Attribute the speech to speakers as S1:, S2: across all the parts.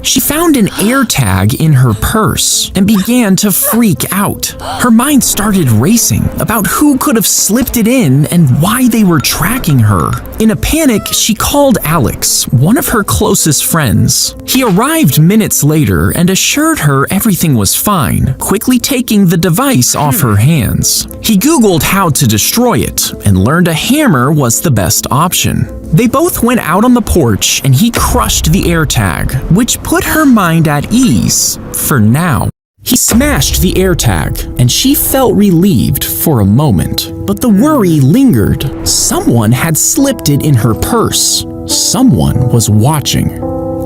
S1: She found an Airtag in her purse and began to freak out. Her mind started racing about who could have slipped it in and why they were tracking her. In a panic, she called Alex, one of her closest friends. He arrived minutes later and assured her everything was fine, quickly taking the device off her hands. He Googled how to destroy it and learned a hammer was the best option. They both went out on the porch and he crushed the Airtag, which put her mind at ease, for now. He smashed the Airtag, and she felt relieved for a moment. But the worry lingered. Someone had slipped it in her purse. Someone was watching.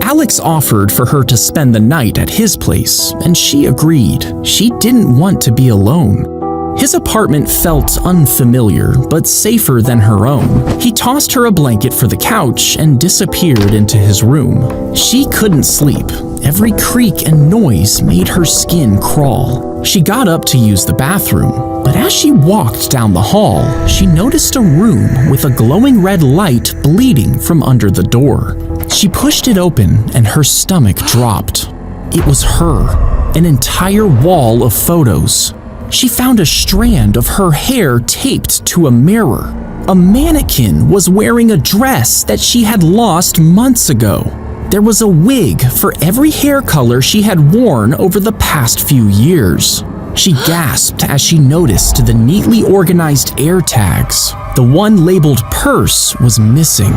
S1: Alex offered for her to spend the night at his place, and she agreed. She didn't want to be alone. His apartment felt unfamiliar, but safer than her own. He tossed her a blanket for the couch and disappeared into his room. She couldn't sleep. Every creak and noise made her skin crawl. She got up to use the bathroom, but as she walked down the hall, she noticed a room with a glowing red light bleeding from under the door. She pushed it open and her stomach dropped. It was her, an entire wall of photos. She found a strand of her hair taped to a mirror. A mannequin was wearing a dress that she had lost months ago. There was a wig for every hair color she had worn over the past few years. She gasped as she noticed the neatly organized Airtags. The one labeled purse was missing.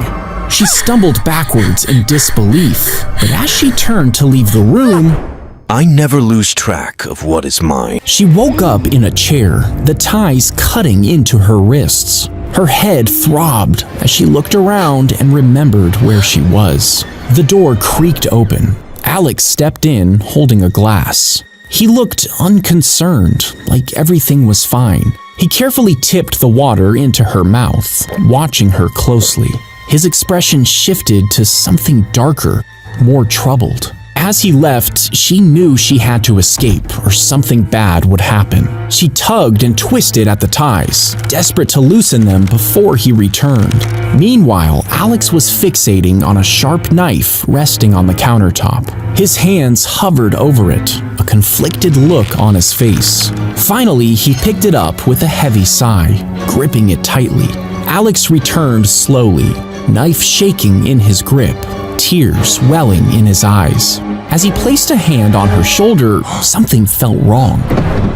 S1: She stumbled backwards in disbelief, but as she turned to leave the room,
S2: I never lose track of what is mine.
S1: She woke up in a chair, the ties cutting into her wrists. Her head throbbed as she looked around and remembered where she was. The door creaked open. Alex stepped in, holding a glass. He looked unconcerned, like everything was fine. He carefully tipped the water into her mouth, watching her closely. His expression shifted to something darker, more troubled. As he left, she knew she had to escape or something bad would happen. She tugged and twisted at the ties, desperate to loosen them before he returned. Meanwhile, Alex was fixating on a sharp knife resting on the countertop. His hands hovered over it, a conflicted look on his face. Finally, he picked it up with a heavy sigh, gripping it tightly. Alex returned slowly, knife shaking in his grip, tears welling in his eyes. As he placed a hand on her shoulder, something felt wrong.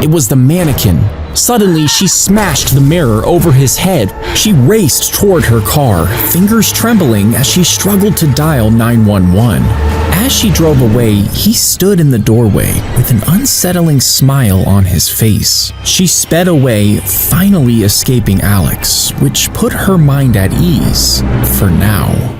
S1: It was the mannequin. Suddenly, she smashed the mirror over his head. She raced toward her car, fingers trembling as she struggled to dial 911. As she drove away, he stood in the doorway with an unsettling smile on his face. She sped away, finally escaping Alex, which put her mind at ease for now.